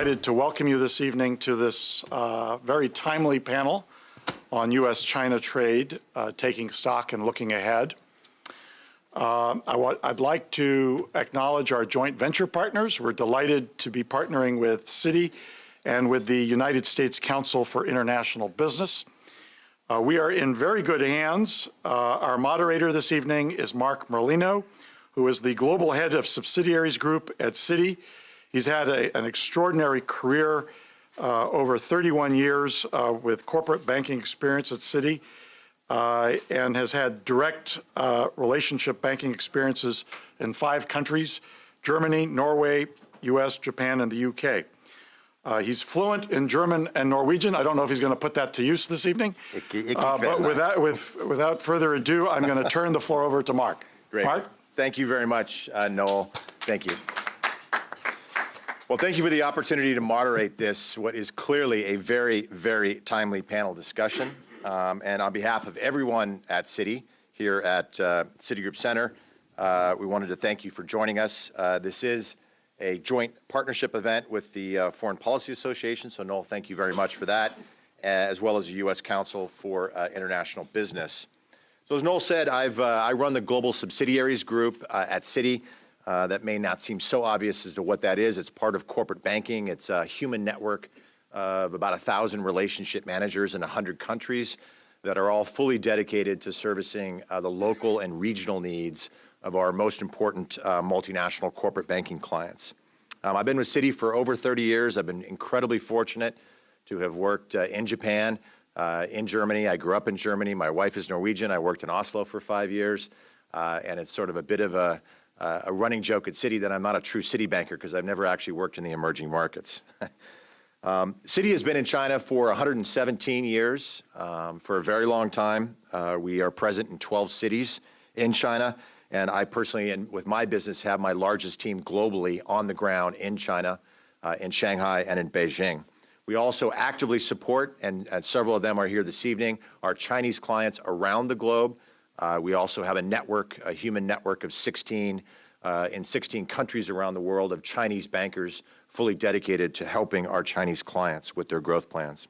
delighted to welcome you this evening to this very timely panel on U.S.-China trade, taking stock and looking ahead. I'd like to acknowledge our joint venture partners. We're delighted to be partnering with Citi and with the United States Council for International Business. We are in very good hands. Our moderator this evening is Marc Merlino, who is the global head of Subsidiaries Group at Citi. He's had an extraordinary career, over 31 years with corporate banking experience at Citi, and has had direct relationship banking experiences in 5 countries: Germany, Norway, US, Japan, and the UK. He's fluent in German and Norwegian. I don't know if he's going to put that to use this evening. But without further ado, I'm going to turn the floor over to Marc. Great. Marc? Thank you very much, Noel. Thank you. Well, thank you for the opportunity to moderate this, what is clearly a very, very timely panel discussion. And on behalf of everyone at Citi, here at Citigroup Center, we wanted to thank you for joining us. This is a joint partnership event with the Foreign Policy Association, so Noel, thank you very much for that, as well as the U.S. Council for International Business. So as Noel said, I run the Global Subsidiaries Group at Citi. That may not seem so obvious as to what that is. It's part of corporate banking. It's a human network of about 1,000 relationship managers in 100 countries that are all fully dedicated to servicing the local and regional needs of our most important multinational corporate banking clients. I've been with Citi for over 30 years. I've been incredibly fortunate to have worked in Japan, in Germany. I grew up in Germany. My wife is Norwegian. I worked in Oslo for 5 years. And it's sort of a bit of a running joke at Citi that I'm not a true Citi banker because I've never actually worked in the emerging markets. Citi has been in China for 117 years, for a very long time. We are present in 12 cities in China. And I personally, and with my business, have my largest team globally on the ground in China, in Shanghai and in Beijing. We also actively support, and several of them are here this evening, our Chinese clients around the globe. We also have a network, a human network of 16 in 16 countries around the world of Chinese bankers fully dedicated to helping our Chinese clients with their growth plans.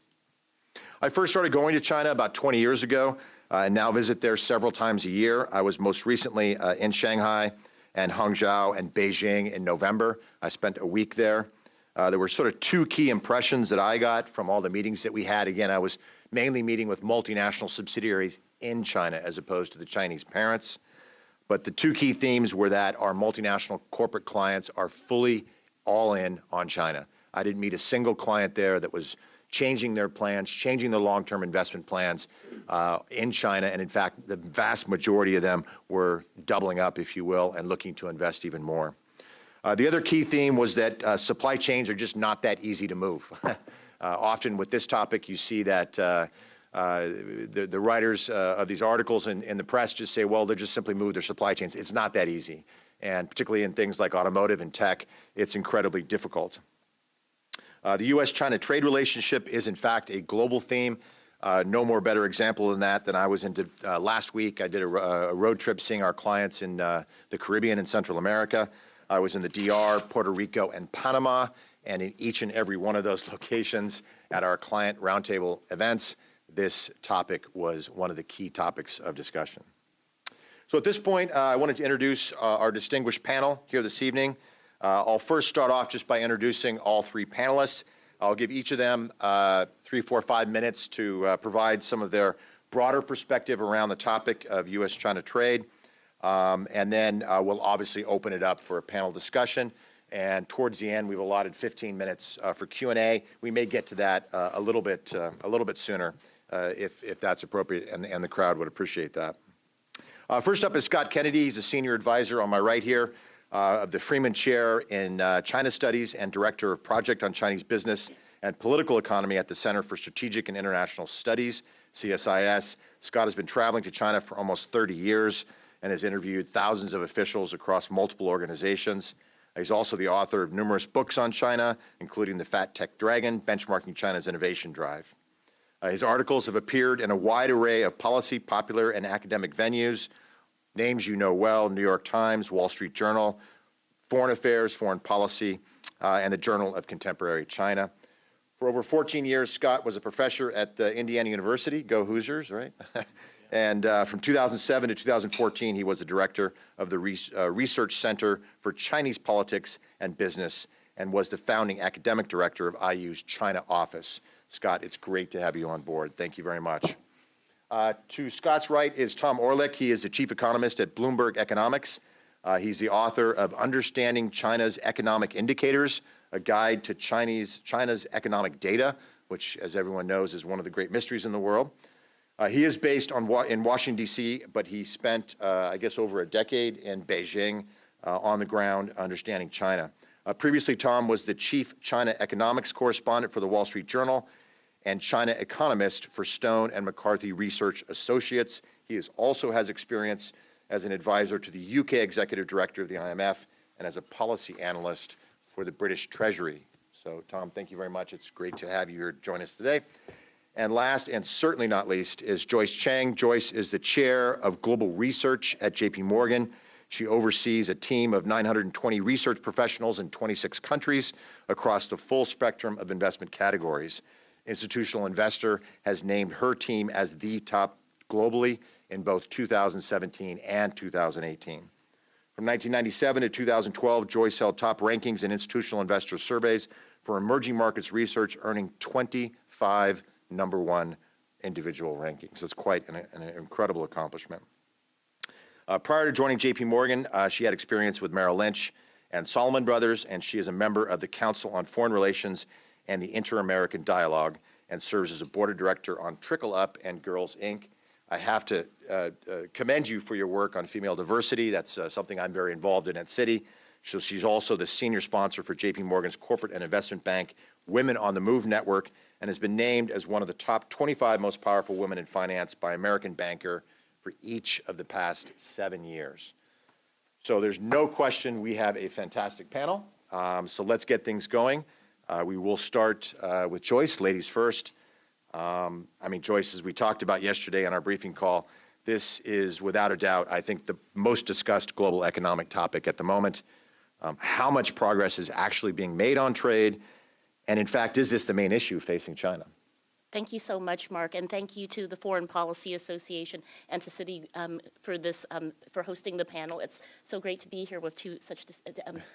I first started going to China about 20 years ago and now visit there several times a year. I was most recently in Shanghai and Hangzhou and Beijing in November. I spent a week there. There were sort of 2 key impressions that I got from all the meetings that we had. Again, I was mainly meeting with multinational subsidiaries in China as opposed to the Chinese parents. But the 2 key themes were that our multinational corporate clients are fully all in on China. I didn't meet a single client there that was changing their plans, changing their long-term investment plans in China. And in fact, the vast majority of them were doubling up, if you will, and looking to invest even more. The other key theme was that supply chains are just not that easy to move. Often with this topic, you see that the writers of these articles in the press just say, well, they just simply move their supply chains. It's not that easy. And particularly in things like automotive and tech, it's incredibly difficult. The U.S.-China trade relationship is, in fact, a global theme. No more better example than I was into last week. I did a road trip seeing our clients in the Caribbean and Central America. I was in the DR, Puerto Rico, and Panama, and in each and every one of those locations at our client roundtable events, this topic was one of the key topics of discussion. So at this point, I wanted to introduce our distinguished panel here this evening. I'll first start off just by introducing all 3 panelists. I'll give each of them 3, 4, 5 minutes to provide some of their broader perspective around the topic of U.S.-China trade. And then we'll obviously open it up for a panel discussion. And towards the end, we've allotted 15 minutes for Q&A. We may get to that a little bit sooner if that's appropriate, and the crowd would appreciate that. First up is Scott Kennedy. He's a senior advisor on my right here of the Freeman Chair in China Studies and Director of Project on Chinese Business and Political Economy at the Center for Strategic and International Studies, CSIS. Scott has been traveling to China for almost 30 years and has interviewed thousands of officials across multiple organizations. He's also the author of numerous books on China, including The Fat Tech Dragon, Benchmarking China's Innovation Drive. His articles have appeared in a wide array of policy, popular, and academic venues. Names you know well: New York Times, Wall Street Journal, Foreign Affairs, Foreign Policy, and the Journal of Contemporary China. For over 14 years, Scott was a professor at Indiana University, go Hoosiers, right? And from 2007 to 2014, he was the director of the Research Center for Chinese Politics and Business and was the founding academic director of IU's China office. Scott, it's great to have you on board. Thank you very much. To Scott's right is Tom Orlik. He is the chief economist at Bloomberg Economics. He's the author of Understanding China's Economic Indicators, a guide to China's economic data, which, as everyone knows, is one of the great mysteries in the world. He is based in Washington, D.C., but he spent, I guess, over a decade in Beijing on the ground understanding China. Previously, Tom was the chief China economics correspondent for the Wall Street Journal and China economist for Stone and McCarthy Research Associates. He also has experience as an advisor to the UK executive director of the IMF and as a policy analyst for the British Treasury. So, Tom, thank you very much. It's great to have you here join us today. And last, and certainly not least, is Joyce Chang. Joyce is the chair of global research at JPMorgan. She oversees a team of 920 research professionals in 26 countries across the full spectrum of investment categories. Institutional Investor has named her team as the top globally in both 2017 and 2018. From 1997 to 2012, Joyce held top rankings in institutional investor surveys for emerging markets research, earning 25 number one individual rankings. That's quite an incredible accomplishment. Prior to joining JPMorgan, she had experience with Merrill Lynch and Salomon Brothers, and she is a member of the Council on Foreign Relations and the Inter-American Dialogue, and serves as a board of director on Trickle Up and Girls Inc. I have to commend you for your work on female diversity. That's something I'm very involved in at Citi. So she's also the senior sponsor for JPMorgan's corporate and investment bank Women on the Move Network, and has been named as one of the top 25 most powerful women in finance by American Banker for each of the past 7 years. So there's no question we have a fantastic panel. So let's get things going. We will start with Joyce, ladies first. Joyce, as we talked about yesterday on our briefing call, this is without a doubt, I think, the most discussed global economic topic at the moment. How much progress is actually being made on trade? And in fact, is this the main issue facing China? Thank you so much, Mark, and thank you to the Foreign Policy Association and to Citi for hosting the panel. It's so great to be here with two such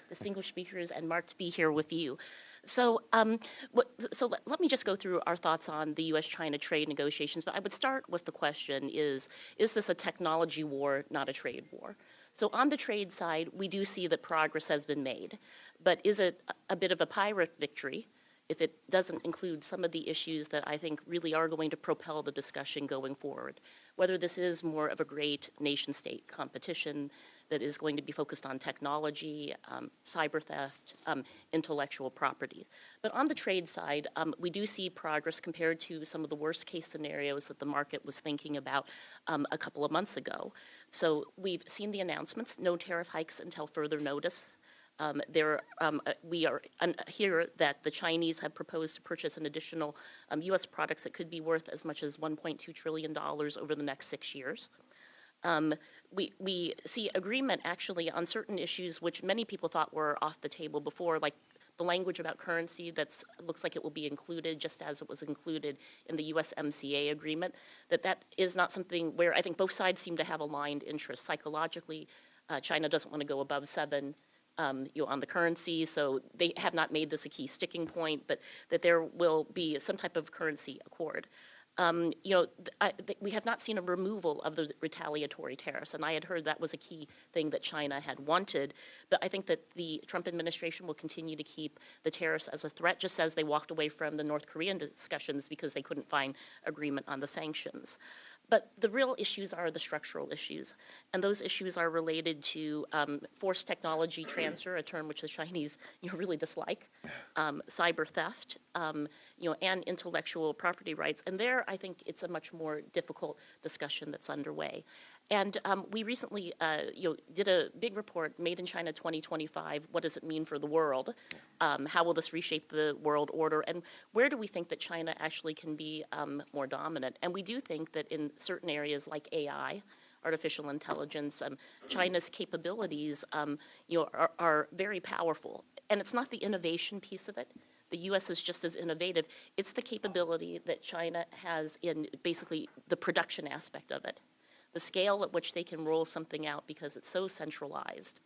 distinguished speakers, and Mark, to be here with you. So, let me just go through our thoughts on the U.S.-China trade negotiations. But I would start with the question: is this a technology war, not a trade war? So on the trade side, we do see that progress has been made, but is it a bit of a Pyrrhic victory if it doesn't include some of the issues that I think really are going to propel the discussion going forward? Whether this is more of a great nation-state competition that is going to be focused on technology, cyber theft, intellectual property. But on the trade side, we do see progress compared to some of the worst-case scenarios that the market was thinking about a couple of months ago. So we've seen the announcements, no tariff hikes until further notice. We are here that the Chinese have proposed to purchase an additional U.S. products that could be worth as much as $1.2 trillion over the next 6 years. We see agreement actually on certain issues which many people thought were off the table before, like the language about currency that looks like it will be included just as it was included in the USMCA agreement, that is not something where I think both sides seem to have aligned interests. Psychologically, China doesn't want to go above 7 on the currency, so they have not made this a key sticking point, but that there will be some type of currency accord. We have not seen a removal of the retaliatory tariffs, and I had heard that was a key thing that China had wanted. But I think that the Trump administration will continue to keep the tariffs as a threat, just as they walked away from the North Korean discussions because they couldn't find agreement on the sanctions. But the real issues are the structural issues, and those issues are related to forced technology transfer, a term which the Chinese really dislike, cyber theft, and intellectual property rights. And there, I think it's a much more difficult discussion that's underway. And we recently, did a big report, Made in China 2025. What does it mean for the world? How will this reshape the world order? And where do we think that China actually can be more dominant? And we do think that in certain areas like AI, artificial intelligence, China's capabilities, are very powerful. And it's not the innovation piece of it. The U.S. is just as innovative. It's the capability that China has in basically the production aspect of it, the scale at which they can roll something out because it's so centralized.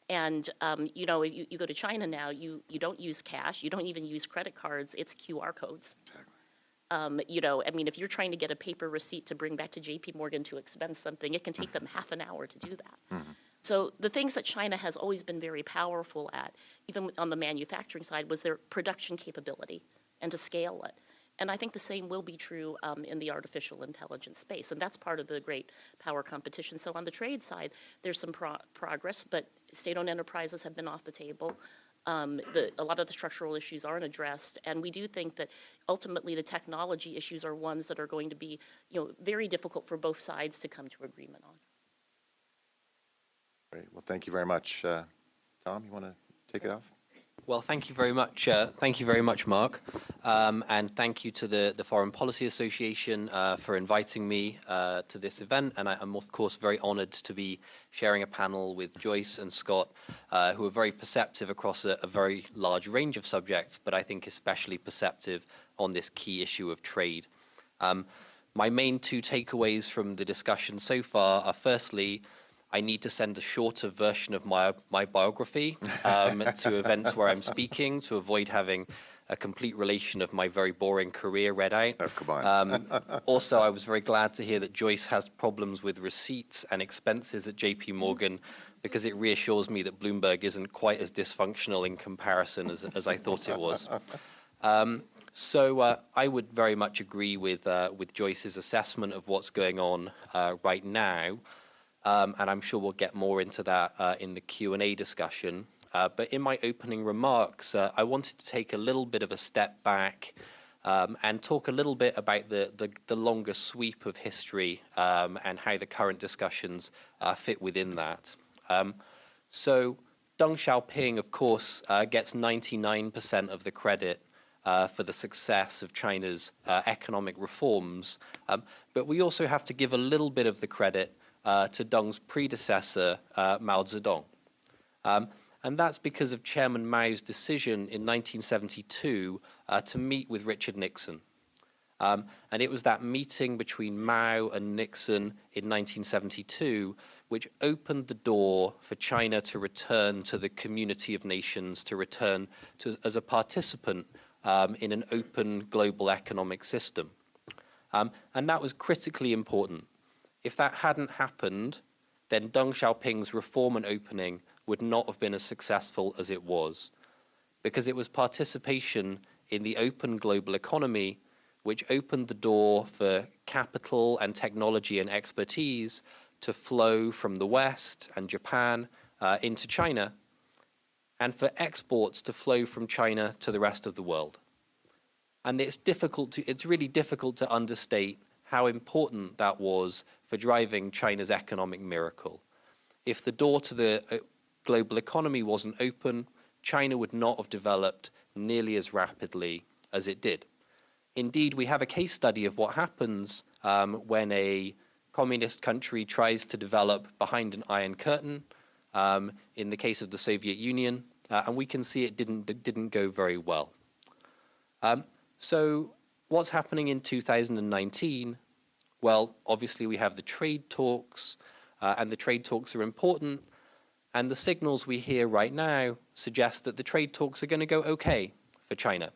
You know, you go to China now, you don't use cash, you don't even use credit cards, it's QR codes. Exactly. You know, I mean, if you're trying to get a paper receipt to bring back to JPMorgan to expense something, it can take them half an hour to do that. So the things that China has always been very powerful at, even on the manufacturing side, was their production capability and to scale it. And I think the same will be true in the artificial intelligence space, and that's part of the great power competition. So on the trade side, there's some progress, but state-owned enterprises have been off the table. A lot of the structural issues aren't addressed, and we do think that ultimately the technology issues are ones that are going to be, you know, very difficult for both sides to come to agreement on. Great. Well, thank you very much. Tom, you want to take it off? Well, thank you very much. Thank you very much, Mark. And thank you to the Foreign Policy Association for inviting me to this event. And I'm, of course, very honored to be sharing a panel with Joyce and Scott, who are very perceptive across a very large range of subjects, but I think especially perceptive on this key issue of trade. My main two takeaways from the discussion so far are, firstly, I need to send a shorter version of my biography to events where I'm speaking to avoid having a complete relation of my very boring career read out. Oh, come on. Also, I was very glad to hear that Joyce has problems with receipts and expenses at JPMorgan, because it reassures me that Bloomberg isn't quite as dysfunctional in comparison as I thought it was. So I would very much agree with Joyce's assessment of what's going on right now. And I'm sure we'll get more into that in the Q&A discussion. But in my opening remarks, I wanted to take a little bit of a step back and talk a little bit about the longer sweep of history and how the current discussions fit within that. So Deng Xiaoping, of course, gets 99% of the credit for the success of China's economic reforms. But we also have to give a little bit of the credit to Deng's predecessor, Mao Zedong. And that's because of Chairman Mao's decision in 1972 to meet with Richard Nixon. And it was that meeting between Mao and Nixon in 1972 which opened the door for China to return to the community of nations, to return as a participant in an open global economic system. And that was critically important. If that hadn't happened, then Deng Xiaoping's reform and opening would not have been as successful as it was, because it was participation in the open global economy which opened the door for capital and technology and expertise to flow from the West and Japan into China, and for exports to flow from China to the rest of the world. And it's really difficult to understate how important that was for driving China's economic miracle. If the door to the global economy wasn't open, China would not have developed nearly as rapidly as it did. Indeed, we have a case study of what happens when a communist country tries to develop behind an iron curtain, in the case of the Soviet Union, and we can see it didn't go very well. So what's happening in 2019? Well, obviously we have the trade talks, and the trade talks are important, and the signals we hear right now suggest that the trade talks are going to go okay for China.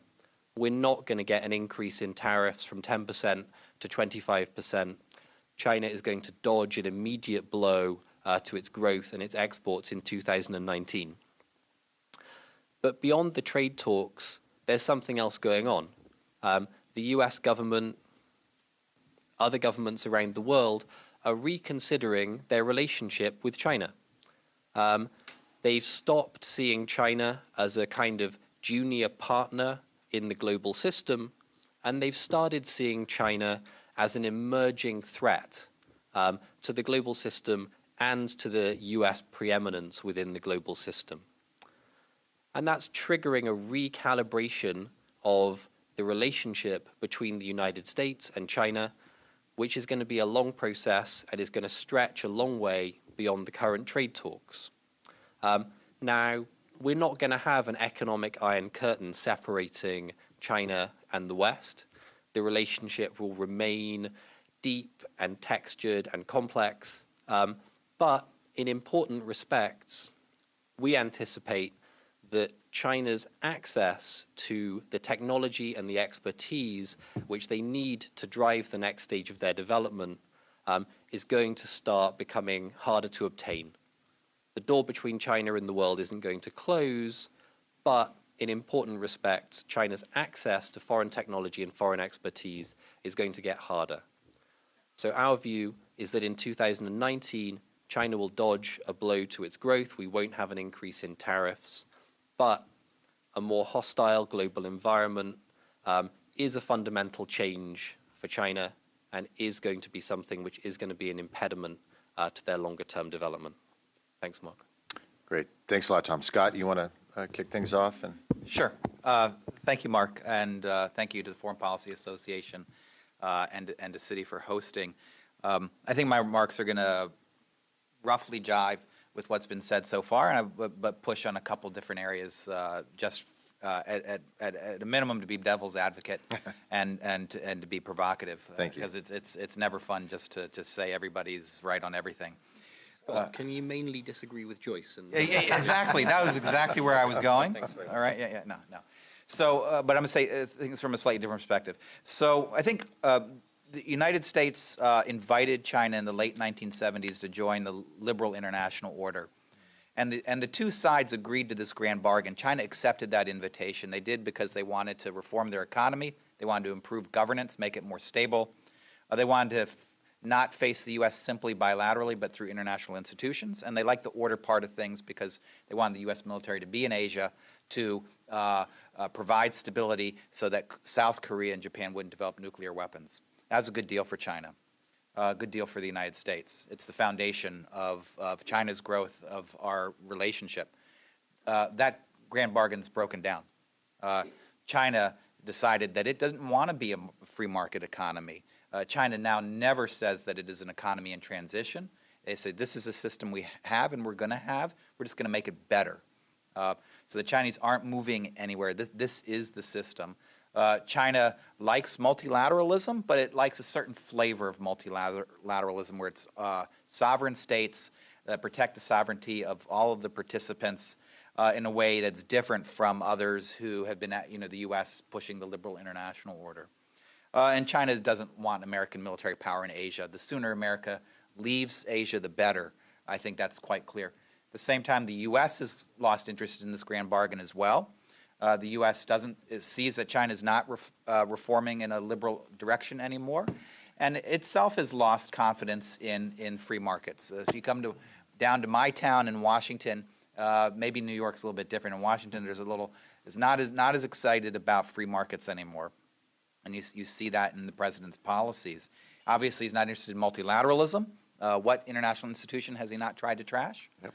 We're not going to get an increase in tariffs from 10% to 25%. China is going to dodge an immediate blow to its growth and its exports in 2019. But beyond the trade talks, there's something else going on. The US government, other governments around the world are reconsidering their relationship with China. They've stopped seeing China as a kind of junior partner in the global system, and they've started seeing China as an emerging threat to the global system and to the US preeminence within the global system. And that's triggering a recalibration of the relationship between the United States and China, which is going to be a long process and is going to stretch a long way beyond the current trade talks. Now, we're not going to have an economic iron curtain separating China and the West. The relationship will remain deep and textured and complex, but in important respects, we anticipate that China's access to the technology and the expertise which they need to drive the next stage of their development is going to start becoming harder to obtain. The door between China and the world isn't going to close, but in important respects, China's access to foreign technology and foreign expertise is going to get harder. So our view is that in 2019, China will dodge a blow to its growth. We won't have an increase in tariffs, but a more hostile global environment is a fundamental change for China and is going to be something which is going to be an impediment to their longer-term development. Thanks, Mark. Great. Thanks a lot, Tom. Scott, you want to kick things off? Sure. Thank you, Mark, and thank you to the Foreign Policy Association and to Citi for hosting. I think my remarks are going to roughly jive with what's been said so far, but push on a couple different areas just at a minimum to be devil's advocate and to be provocative. Thank you. Because it's never fun just to just say everybody's right on everything. Can you mainly disagree with Joyce? And Yeah, exactly. That was exactly where I was going. Thanks very much. All right. Yeah. No. So, but I'm going to say things from a slightly different perspective. So, I think the United States invited China in the late 1970s to join the liberal international order, and the two sides agreed to this grand bargain. China accepted that invitation. They did because they wanted to reform their economy. They wanted to improve governance, make it more stable. They wanted to not face the U.S. simply bilaterally, but through international institutions. And they liked the order part of things because they wanted the U.S. military to be in Asia to provide stability so that South Korea and Japan wouldn't develop nuclear weapons. That's a good deal for China, a good deal for the United States. It's the foundation of China's growth of our relationship. That grand bargain's broken down. China decided that it doesn't want to be a free market economy. China now never says that it is an economy in transition. They say this is a system we have and we're going to have. We're just going to make it better. So the Chinese aren't moving anywhere. This is the system. China likes multilateralism, but it likes a certain flavor of multilateralism where it's sovereign states that protect the sovereignty of all of the participants in a way that's different from others who have been at, the U.S. pushing the liberal international order. And China doesn't want American military power in Asia. The sooner America leaves Asia, the better. I think that's quite clear. At the same time, the U.S. has lost interest in this grand bargain as well. The U.S. sees that China is not reforming in a liberal direction anymore, and itself has lost confidence in free markets. If you come down to my town in Washington, maybe New York's a little bit different. In Washington, is not as excited about free markets anymore. And you see that in the president's policies. Obviously, he's not interested in multilateralism. What international institution has he not tried to trash? Yep.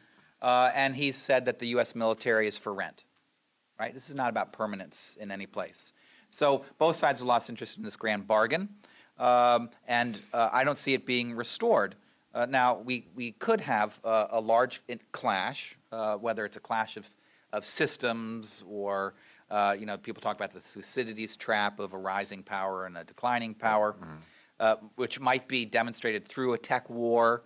And he's said that the U.S. military is for rent. Right? This is not about permanence in any place. So both sides have lost interest in this grand bargain, and I don't see it being restored. Now, we could have a large clash, whether it's a clash of systems or people talk about the Thucydides trap of a rising power and a declining power, which might be demonstrated through a tech war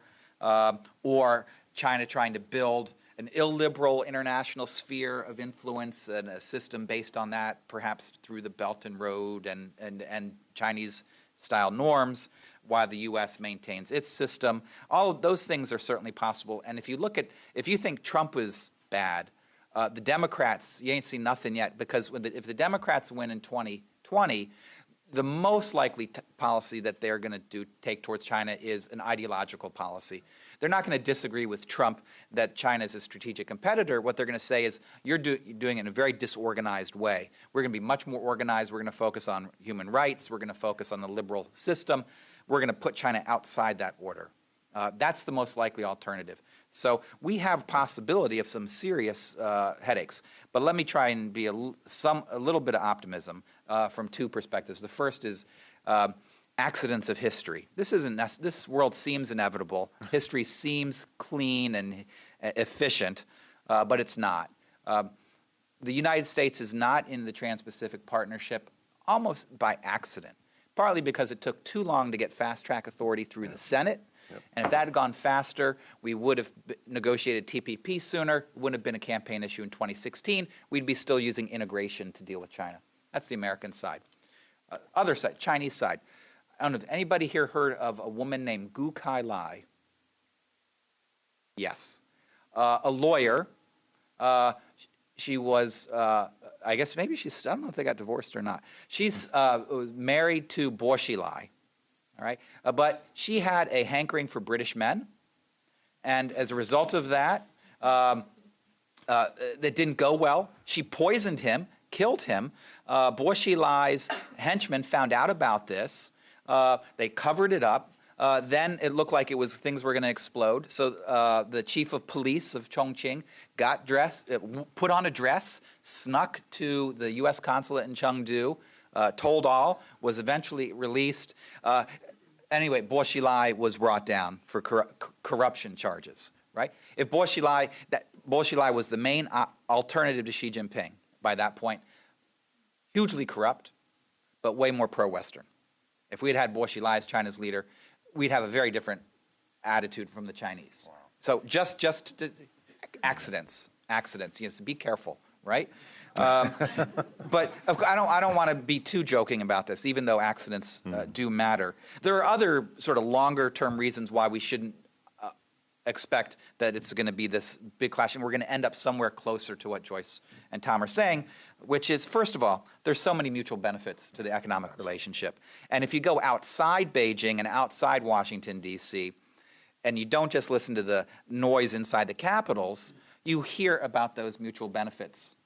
or China trying to build an illiberal international sphere of influence and a system based on that, perhaps through the Belt and Road and Chinese-style norms, while the U.S. maintains its system. All of those things are certainly possible. And if you think Trump is bad, the Democrats, you ain't seen nothing yet, because if the Democrats win in 2020, the most likely policy that they're going to take towards China is an ideological policy. They're not going to disagree with Trump that China is a strategic competitor. What they're going to say is, you're doing it in a very disorganized way. We're going to be much more organized. We're going to focus on human rights. We're going to focus on the liberal system. We're going to put China outside that order. That's the most likely alternative. So we have possibility of some serious headaches. But let me try and be a little bit of optimism from two perspectives. The first is accidents of history. This world seems inevitable. History seems clean and efficient, but it's not. The United States is not in the Trans-Pacific Partnership almost by accident, partly because it took too long to get fast-track authority through the Senate. And if that had gone faster, we would have negotiated TPP sooner. It wouldn't have been a campaign issue in 2016. We'd be still using integration to deal with China. That's the American side. Other side, Chinese side. I don't know if anybody here heard of a woman named Gu Kai-lai. Yes. A lawyer. She was, I guess maybe she's, I don't know if they got divorced or not. She's was married to Bo Xilai, all right? But she had a hankering for British men. And as a result of that, that didn't go well. She poisoned him, killed him. Bo Xilai's henchmen found out about this. They covered it up. Then it looked like things were going to explode. So the chief of police of Chongqing got dressed, put on a dress, snuck to the U.S. consulate in Chengdu, told all, was eventually released. Anyway, Bo Xilai was brought down for corruption charges, right? If Bo Xilai was the main alternative to Xi Jinping by that point, hugely corrupt, but way more pro-Western. If we had had Bo Xilai as China's leader, we'd have a very different attitude from the Chinese. Wow. So just accidents, so be careful, right? But I don't want to be too joking about this, even though accidents do matter. There are other sort of longer-term reasons why we shouldn't expect that it's going to be this big clash, and we're going to end up somewhere closer to what Joyce and Tom are saying, which is, first of all, there's so many mutual benefits to the economic relationship. And if you go outside Beijing and outside Washington, D.C., and you don't just listen to the noise inside the capitals, you hear about those mutual benefits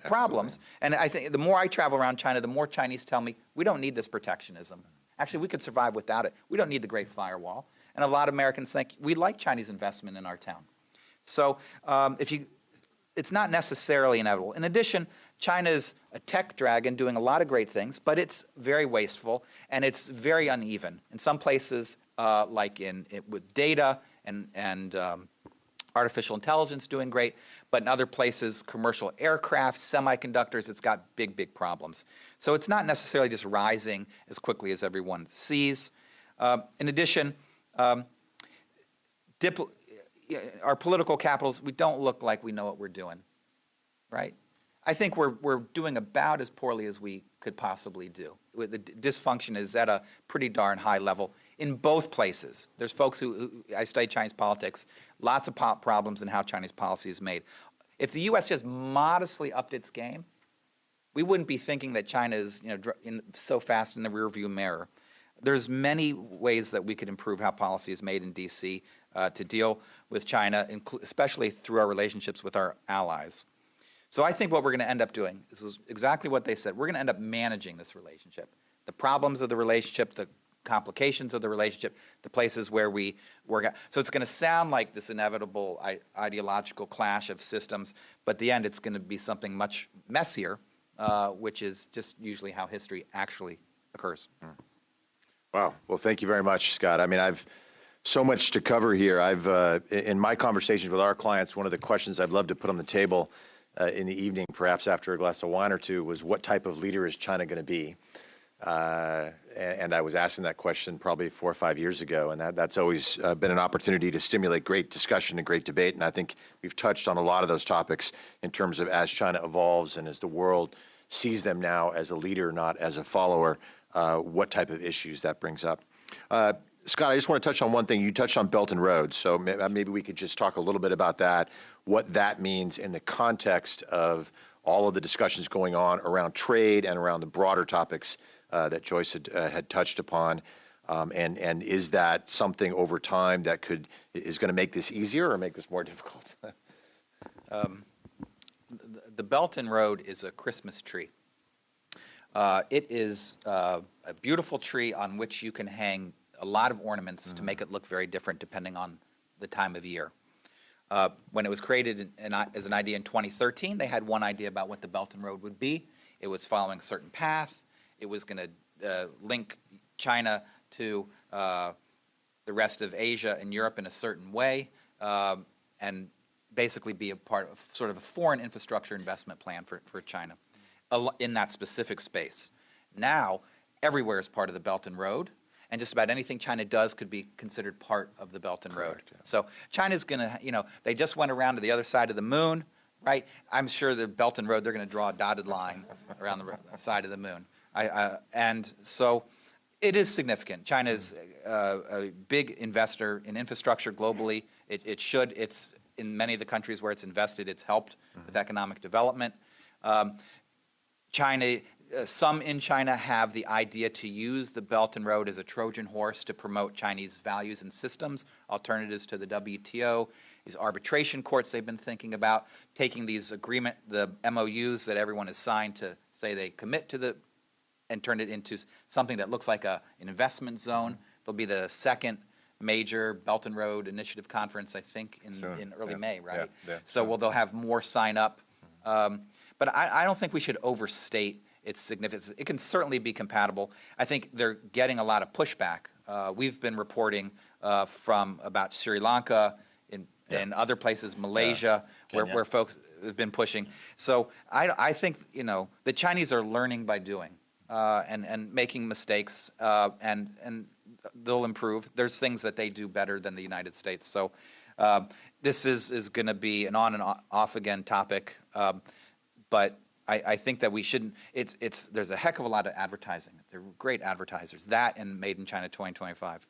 problems. And I think the more I travel around China, the more Chinese tell me, we don't need this protectionism. Actually, we could survive without it. We don't need the Great Firewall. And a lot of Americans think, we like Chinese investment in our town. So it's not necessarily inevitable. In addition, China's a tech dragon doing a lot of great things, but it's very wasteful and it's very uneven. In some places, like with data and artificial intelligence doing great, but in other places, commercial aircraft, semiconductors, it's got big, big problems. So it's not necessarily just rising as quickly as everyone sees. In addition, our political capitals, we don't look like we know what we're doing, right? I think we're doing about as poorly as we could possibly do. The dysfunction is at a pretty darn high level in both places. There's folks who I study Chinese politics, lots of problems in how Chinese policy is made. If the U.S. just modestly upped its game, we wouldn't be thinking that China is so fast in the rearview mirror. There's many ways that we could improve how policy is made in D.C. To deal with China, especially through our relationships with our allies. So I think what we're going to end up doing is exactly what they said. We're going to end up managing this relationship. The problems of the relationship, the complications of the relationship, the places where we work out. So it's going to sound like this inevitable ideological clash of systems, but at the end it's going to be something much messier, which is just usually how history actually occurs. Wow. Well, thank you very much, Scott. I mean, I've so much to cover here. In my conversations with our clients, one of the questions I'd love to put on the table in the evening, perhaps after a glass of wine or two, was what type of leader is China going to be? And I was asking that question probably 4 or 5 years ago, and that's always been an opportunity to stimulate great discussion and great debate. And I think we've touched on a lot of those topics in terms of as China evolves and as the world sees them now as a leader, not as a follower, what type of issues that brings up. Scott, I just want to touch on one thing. You touched on Belt and Road, so maybe we could just talk a little bit about that, what that means in the context of all of the discussions going on around trade and around the broader topics that Joyce had touched upon. And is that something over time that is going to make this easier or make this more difficult? The Belt and Road is a Christmas tree. It is a beautiful tree on which you can hang a lot of ornaments to make it look very different depending on the time of year. When it was created as an idea in 2013, they had one idea about what the Belt and Road would be. It was following a certain path. It was going to link China to the rest of Asia and Europe in a certain way. And basically be a part of sort of a foreign infrastructure investment plan for China in that specific space. Now, everywhere is part of the Belt and Road, and just about anything China does could be considered part of the Belt and Road. Correct, yeah. So China's going to, they just went around to the other side of the moon, right? I'm sure the Belt and Road, they're going to draw a dotted line around the side of the moon. And so it is significant. China is a big investor in infrastructure globally. It's in many of the countries where it's invested, it's helped with economic development. Some in China have the idea to use the Belt and Road as a Trojan horse to promote Chinese values and systems, alternatives to the WTO, these arbitration courts they've been thinking about, taking these the MOUs that everyone has signed to say they commit to and turn it into something that looks like an investment zone. There'll be the second major Belt and Road Initiative conference, I think, in early May, right? Yeah. So they'll have more sign up. But I don't think we should overstate its significance. It can certainly be compatible. I think they're getting a lot of pushback. We've been reporting about Sri Lanka and other places, Malaysia, where folks have been pushing. So I think the Chinese are learning by doing and making mistakes, and they'll improve. There's things that they do better than the United States. So this is going to be an on and off again topic, but I think that we shouldn't. There's a heck of a lot of advertising. They're great advertisers. That and Made in China 2025.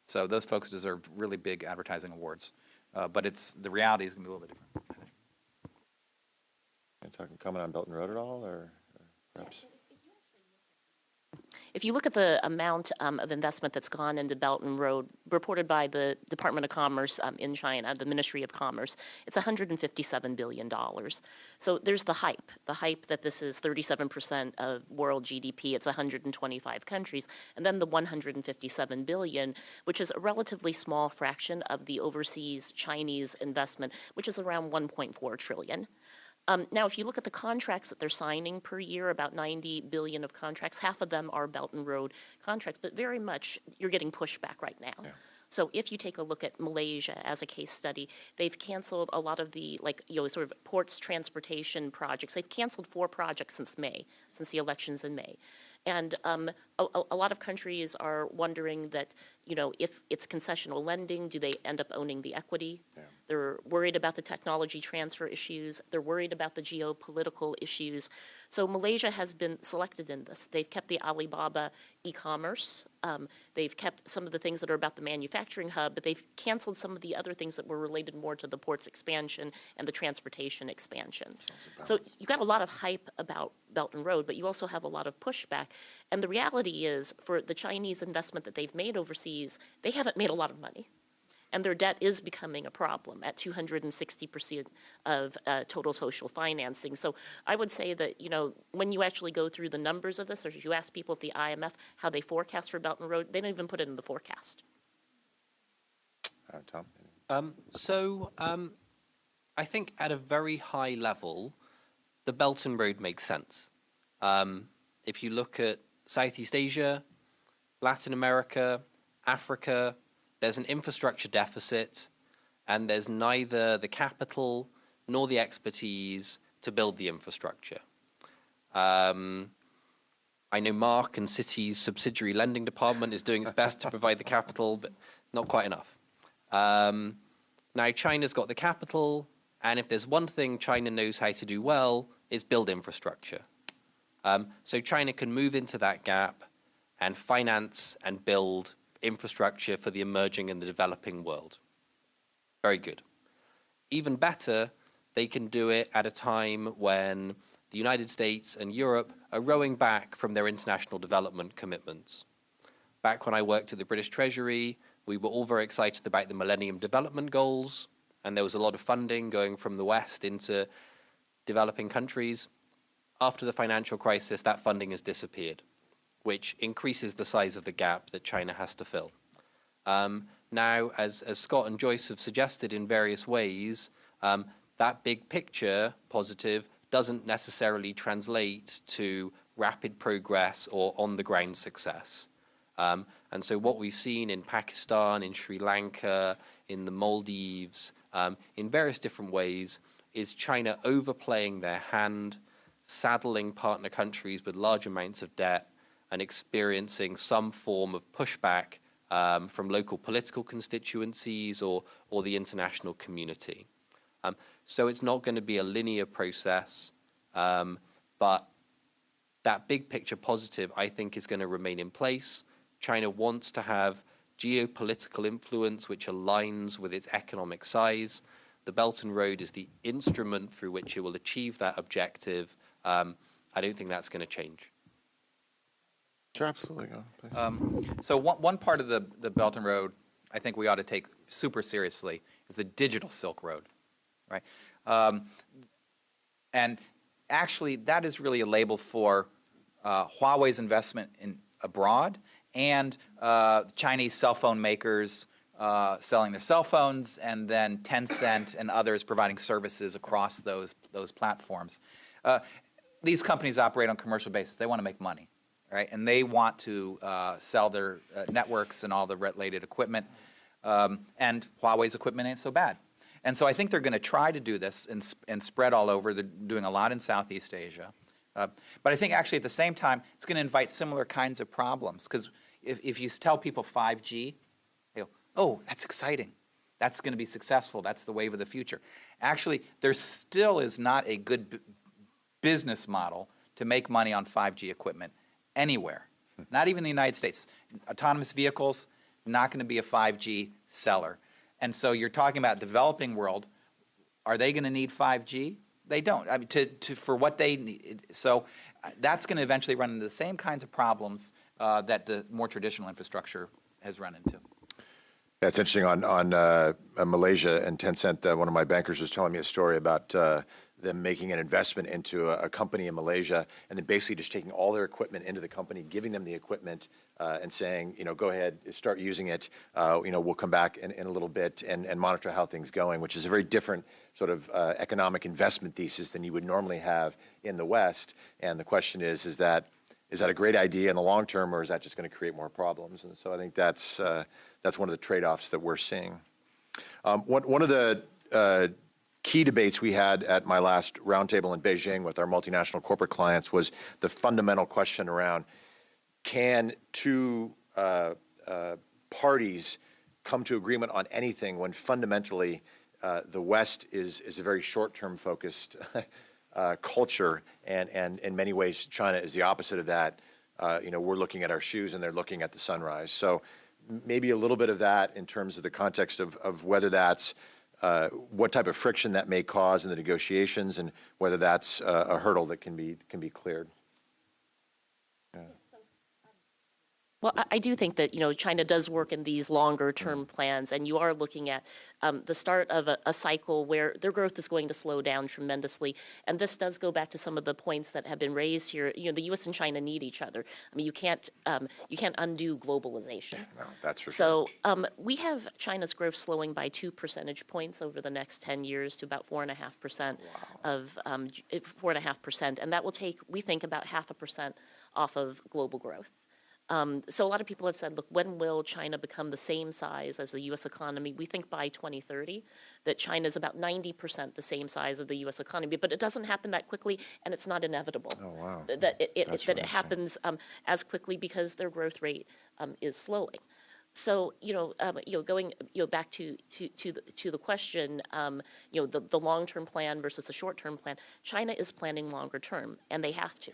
So those folks deserve really big advertising awards. But the reality is going to be a little bit different. Comment on Belt and Road at all, or perhaps? If you look at the amount of investment that's gone into Belt and Road, reported by the Department of Commerce in China, the Ministry of Commerce, it's $157 billion. So there's the hype that this is 37% of world GDP. It's 125 countries. And then the $157 billion, which is a relatively small fraction of the overseas Chinese investment, which is around $1.4 trillion. Now, if you look at the contracts that they're signing per year, about 90 billion of contracts, half of them are Belt and Road contracts, but very much you're getting pushback right now. Yeah. So if you take a look at Malaysia as a case study, they've canceled a lot of the sort of ports transportation projects. They've canceled 4 projects since the elections in May. And a lot of countries are wondering that, if it's concessional lending, do they end up owning the equity? Yeah. They're worried about the technology transfer issues. They're worried about the geopolitical issues. So Malaysia has been selected in this. They've kept the Alibaba e-commerce. They've kept some of the things that are about the manufacturing hub, but they've canceled some of the other things that were related more to the ports expansion and the transportation expansion. So you've got a lot of hype about Belt and Road, but you also have a lot of pushback. And the reality is, for the Chinese investment that they've made overseas, they haven't made a lot of money. And their debt is becoming a problem at 260% of total social financing. So I would say that, when you actually go through the numbers of this, or if you ask people at the IMF how they forecast for Belt and Road, they don't even put it in the forecast. Tom? I think at a very high level, the Belt and Road makes sense. If you look at Southeast Asia, Latin America, Africa, there's an infrastructure deficit, and there's neither the capital nor the expertise to build the infrastructure. I know Marc and Citi's subsidiary lending department is doing its best to provide the capital, but not quite enough. Now, China's got the capital, and if there's one thing China knows how to do well, it's build infrastructure. So China can move into that gap and finance and build infrastructure for the emerging and the developing world. Very good. Even better, they can do it at a time when the United States and Europe are rowing back from their international development commitments. Back when I worked at the British Treasury, we were all very excited about the Millennium Development Goals, and there was a lot of funding going from the West into developing countries. After the financial crisis, that funding has disappeared, which increases the size of the gap that China has to fill. Now, as Scott and Joyce have suggested in various ways, that big picture, positive, doesn't necessarily translate to rapid progress or on-the-ground success. And so what we've seen in Pakistan, in Sri Lanka, in the Maldives, in various different ways. Is China overplaying their hand, saddling partner countries with large amounts of debt, and experiencing some form of pushback from local political constituencies or the international community? So it's not going to be a linear process, but that big picture positive, I think, is going to remain in place. China wants to have geopolitical influence which aligns with its economic size. The Belt and Road is the instrument through which it will achieve that objective. I don't think that's going to change. Sure, absolutely. Go, please. So one part of the Belt and Road I think we ought to take super seriously is the digital Silk Road, right? And actually, that is really a label for Huawei's investment in abroad and Chinese cell phone makers selling their cell phones, and then Tencent and others providing services across those platforms. These companies operate on a commercial basis. They want to make money, right? And they want to sell their networks and all the related equipment. And Huawei's equipment ain't so bad. And so I think they're going to try to do this and spread all over. They're doing a lot in Southeast Asia. But I think actually at the same time, it's going to invite similar kinds of problems. Because if you tell people 5G, they go, oh, that's exciting. That's going to be successful. That's the wave of the future. Actually, there still is not a good business model to make money on 5G equipment anywhere, not even the United States. Autonomous vehicles, not going to be a 5G seller. And so you're talking about developing world. Are they going to need 5G? They don't. I mean, for what they need. So that's going to eventually run into the same kinds of problems that the more traditional infrastructure has run into. Yeah, it's interesting on Malaysia and Tencent. One of my bankers was telling me a story about them making an investment into a company in Malaysia, and then basically just taking all their equipment into the company, giving them the equipment, and saying, go ahead, start using it. We'll come back in a little bit and monitor how things going, which is a very different sort of economic investment thesis than you would normally have in the West. And the question is that a great idea in the long term, or is that just going to create more problems? And so I think that's one of the trade-offs that we're seeing. One of the key debates we had at my last roundtable in Beijing with our multinational corporate clients was the fundamental question around, can two parties come to agreement on anything when fundamentally the West is a very short-term focused culture, and in many ways China is the opposite of that. We're looking at our shoes and they're looking at the sunrise. So maybe a little bit of that in terms of the context of whether that's what type of friction that may cause in the negotiations, and whether that's a hurdle that can be cleared. Yeah. Well, I do think that, China does work in these longer term plans, and you are looking at the start of a cycle where their growth is going to slow down tremendously. And this does go back to some of the points that have been raised here. The U.S. and China need each other. I mean, you can't undo globalization. No, that's for sure. So we have China's growth slowing by 2 percentage points over the next 10 years to about 4.5% of 4.5%, and that will take, we think, about 0.5% off of global growth. So a lot of people have said, look, when will China become the same size as the U.S. economy? We think by 2030 that China is about 90% the same size of the U.S. economy, but it doesn't happen that quickly, and it's not inevitable. Oh, wow. That it happens as quickly because their growth rate is slowing. So going back to the question, the long-term plan versus the short-term plan, China is planning longer term, and they have to.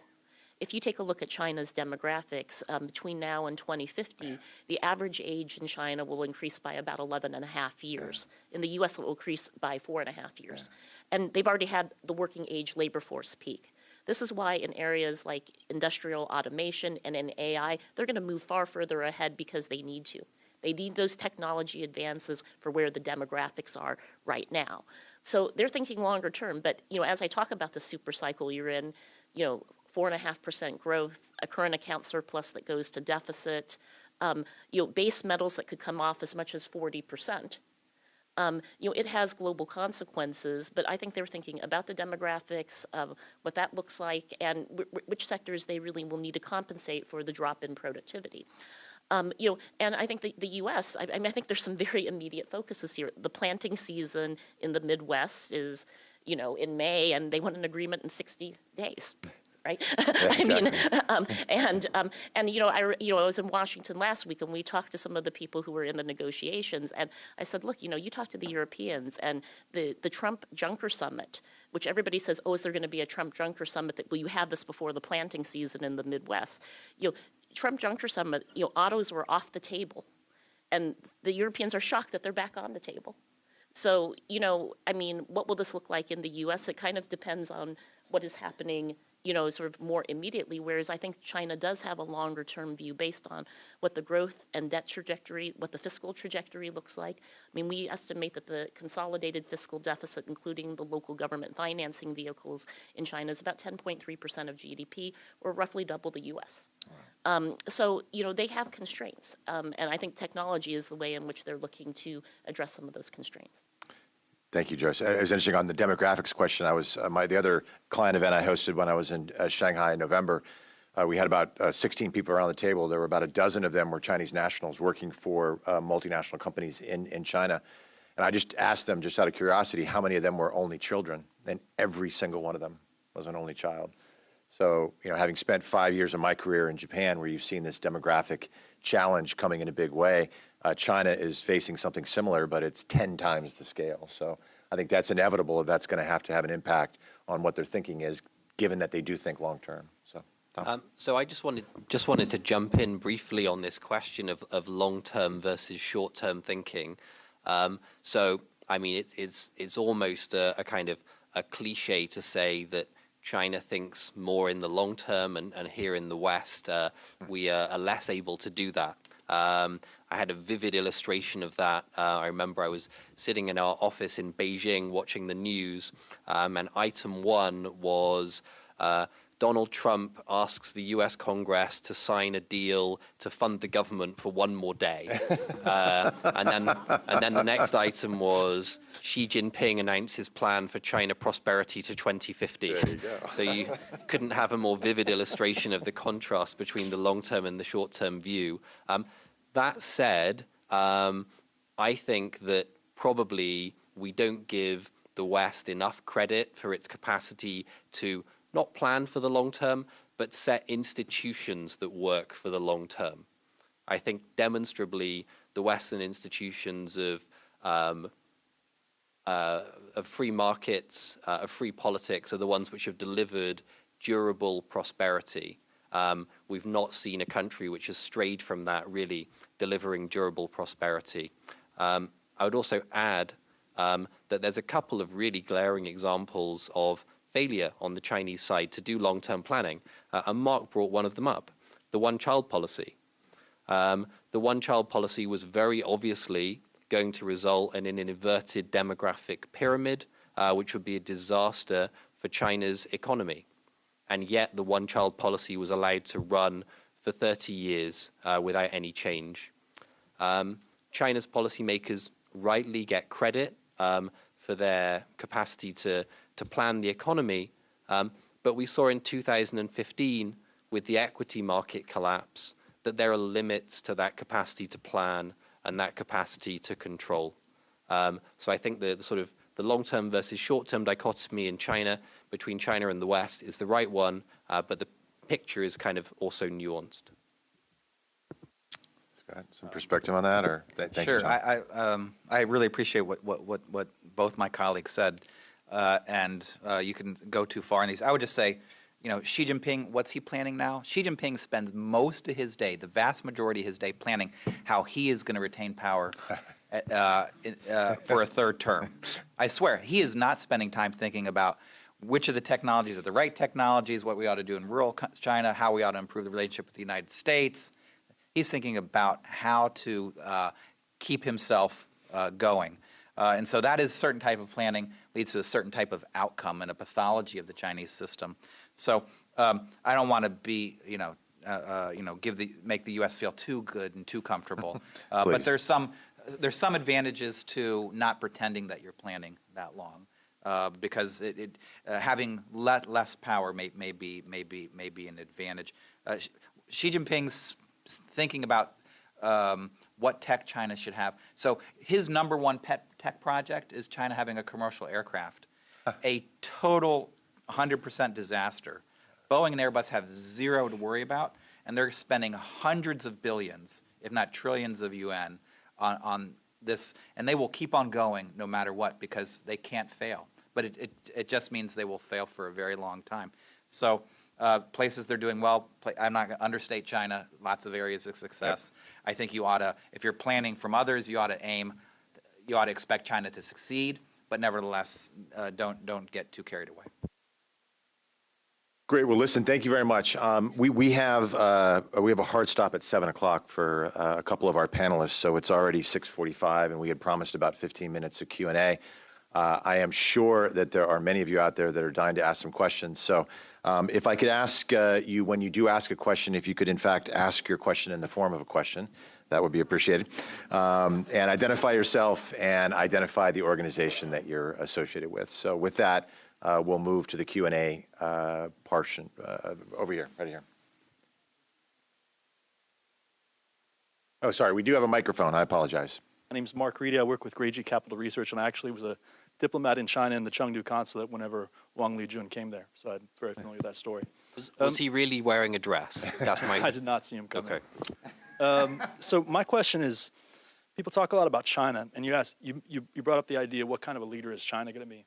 If you take a look at China's demographics, between now and 2050, the average age in China will increase by about 11 and a half years. In the U.S., it will increase by 4.5 years. And they've already had the working age labor force peak. This is why in areas like industrial automation and in AI, they're going to move far further ahead because they need to. They need those technology advances for where the demographics are right now. So they're thinking longer term. But, as I talk about the super cycle you're in, 4.5% growth, a current account surplus that goes to deficit, base metals that could come off as much as 40%. It has global consequences, but I think they're thinking about the demographics, what that looks like, and which sectors they really will need to compensate for the drop in productivity. And I think the U.S., I mean, I think there's some very immediate focuses here. The planting season in the Midwest is, in May, and they want an agreement in 60 days. Right? I mean, I was in Washington last week, and we talked to some of the people who were in the negotiations, and I said, look, you talk to the Europeans, and the Trump Juncker Summit, which everybody says, oh, is there going to be a Trump Juncker Summit? Will you have this before the planting season in the Midwest? Trump Juncker Summit, autos were off the table, and the Europeans are shocked that they're back on the table. So, I mean, what will this look like in the U.S.? It kind of depends on what is happening, sort of more immediately, whereas I think China does have a longer term view based on what the growth and debt trajectory, what the fiscal trajectory looks like. I mean, we estimate that the consolidated fiscal deficit, including the local government financing vehicles in China, is about 10.3% of GDP, or roughly double the U.S. So, they have constraints, and I think technology is the way in which they're looking to address some of those constraints. Thank you, Joyce. It was interesting on the demographics question. I was the other client event I hosted when I was in Shanghai in November. We had about 16 people around the table. There were about a dozen of them were Chinese nationals working for multinational companies in China. And I just asked them, just out of curiosity, how many of them were only children, and every single one of them was an only child. So, having spent 5 years of my career in Japan, where you've seen this demographic challenge coming in a big way, China is facing something similar, but it's 10 times the scale. So I think that's inevitable. That's going to have an impact on what their thinking is, given that they do think long term. So, Tom. So I just wanted to jump in briefly on this question of long term versus short term thinking. So I mean, it's almost a kind of a cliche to say that China thinks more in the long term, and here in the West, we are less able to do that. I had a vivid illustration of that. I remember I was sitting in our office in Beijing watching the news, and item one was Donald Trump asks the U.S. Congress to sign a deal to fund the government for one more day. And then the next item was Xi Jinping announced his plan for China prosperity to 2050. There you go. So you couldn't have a more vivid illustration of the contrast between the long-term and the short-term view. That said, I think that probably we don't give the West enough credit for its capacity to not plan for the long term, but set institutions that work for the long term. I think demonstrably the Western institutions of free markets, of free politics, are the ones which have delivered durable prosperity. We've not seen a country which has strayed from that really delivering durable prosperity. I would also add that there's a couple of really glaring examples of failure on the Chinese side to do long-term planning, and Marc brought one of them up, the one-child policy. The one-child policy was very obviously going to result in an inverted demographic pyramid, which would be a disaster for China's economy. And yet the one-child policy was allowed to run for 30 years without any change. China's policymakers rightly get credit for their capacity to plan the economy, but we saw in 2015 with the equity market collapse that there are limits to that capacity to plan and that capacity to control. So I think the sort of the long-term versus short-term dichotomy in China, between China and the West, is the right one, but the picture is kind of also nuanced. Scott, some perspective on that, or thank Sure. you, Tom. I really appreciate what both my colleagues said, and you can go too far in these. I would just say, Xi Jinping, what's he planning now? Xi Jinping spends most of his day, the vast majority of his day, planning how he is going to retain power for a third term. I swear, he is not spending time thinking about which of the technologies are the right technologies, what we ought to do in rural China, how we ought to improve the relationship with the United States. He's thinking about how to keep himself going. And so that is a certain type of planning, leads to a certain type of outcome and a pathology of the Chinese system. So I don't want to be, make the U.S. feel too good and too comfortable. But there's some advantages to not pretending that you're planning that long, because having less power may be an advantage. Xi Jinping's thinking about what tech China should have. So his number one pet tech project is China having a commercial aircraft, a total 100% disaster. Boeing and Airbus have zero to worry about, and they're spending hundreds of billions, if not trillions of yuan on this, and they will keep on going no matter what because they can't fail. But it just means they will fail for a very long time. So places they're doing well, I'm not going to understate China, lots of areas of success. Yep. I think you ought to, if you're planning from others, you ought to expect China to succeed, but nevertheless, don't get too carried away. Great. Well, listen, thank you very much. We have a hard stop at 7 o'clock for a couple of our panelists, so it's already 6:45, and we had promised about 15 minutes of Q&A. I am sure that there are many of you out there that are dying to ask some questions. So if I could ask you, when you do ask a question, if you could, in fact, ask your question in the form of a question, that would be appreciated. And identify yourself and identify the organization that you're associated with. So with that, we'll move to the Q&A portion over here, right here. Oh, sorry, we do have a microphone. I apologize. My name is Marc Reedy. I work with Reedy Capital Research, and I actually was a diplomat in China in the Chengdu consulate whenever Wang Lijun came there. So I'm very familiar with that story. Was he really wearing a dress? That's my. I did not see him come Okay. So my question is, people talk a lot about China, and you brought up the idea, what kind of a leader is China going to be?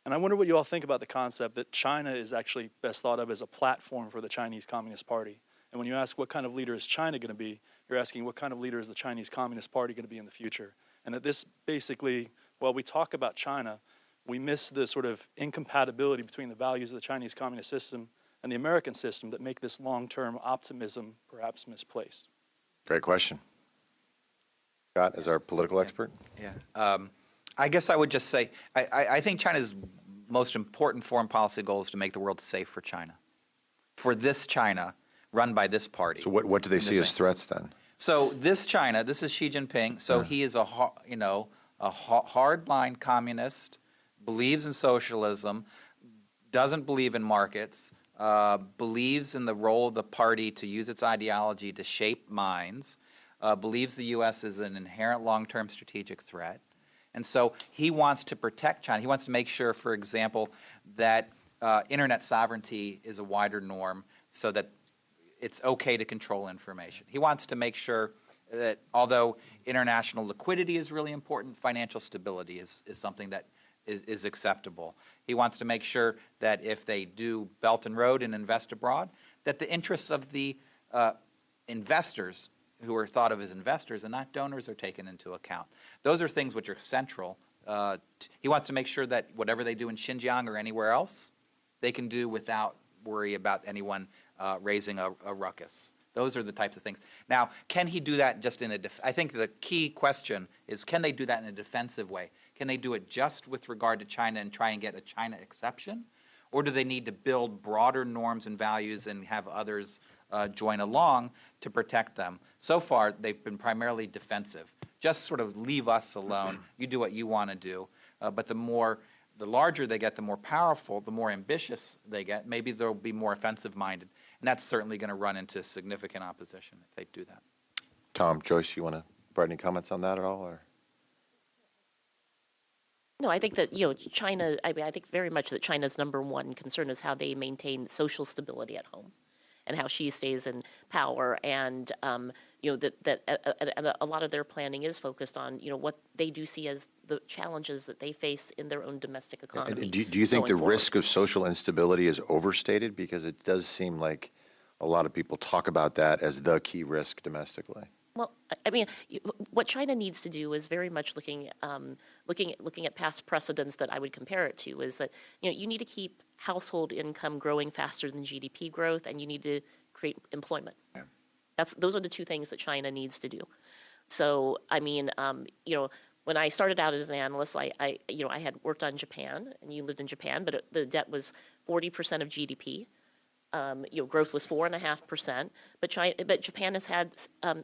And I wonder what you all think about the concept that China is actually best thought of as a platform for the Chinese Communist Party. And when you ask what kind of leader is China going to be, you're asking what kind of leader is the Chinese Communist Party going to be in the future? And that this basically, while we talk about China, we miss the sort of incompatibility between the values of the Chinese communist system and the American system that make this long-term optimism perhaps misplaced. Great question. Scott, as our political expert. Yeah. I guess I would just say, I think China's most important foreign policy goal is to make the world safe for China. For this China, run by this party. So what do they see as threats then? So this China, this is Xi Jinping. So he is a hardline communist, believes in socialism, doesn't believe in markets, believes in the role of the party to use its ideology to shape minds, believes the U.S. is an inherent long-term strategic threat. And so he wants to protect China. He wants to make sure, for example, that internet sovereignty is a wider norm so that it's okay to control information. He wants to make sure that although international liquidity is really important, financial stability is something that is acceptable. He wants to make sure that if they do Belt and Road and invest abroad, that the interests of the investors who are thought of as investors and not donors are taken into account. Those are things which are central. He wants to make sure that whatever they do in Xinjiang or anywhere else, they can do without worry about anyone raising a ruckus. Those are the types of things. Now, can he do that just in a I think the key question is, can they do that in a defensive way? Can they do it just with regard to China and try and get a China exception? Or do they need to build broader norms and values and have others join along to protect them? So far, they've been primarily defensive. Just sort of leave us alone. You do what you want to do. But the larger they get, the more powerful, the more ambitious they get. Maybe they'll be more offensive-minded. And that's certainly going to run into significant opposition if they do that. Tom, Joyce, you want to provide any comments on that at all? Or? No, I think that, China, I think very much that China's number one concern is how they maintain social stability at home and how Xi stays in power. And, that a lot of their planning is focused on, what they do see as the challenges that they face in their own domestic economy. Do you think the forward. risk of social instability is overstated? Because it does seem like a lot of people talk about that as the key risk domestically. Well, I mean, what China needs to do is very much looking at past precedents that I would compare it to. Is that you need to keep household income growing faster than GDP growth, and you need to create employment. Yeah. Those are the two things that China needs to do. So, I mean, when I started out as an analyst, I had worked on Japan, and you lived in Japan, but the debt was 40% of GDP. Growth was 4.5%, but Japan has had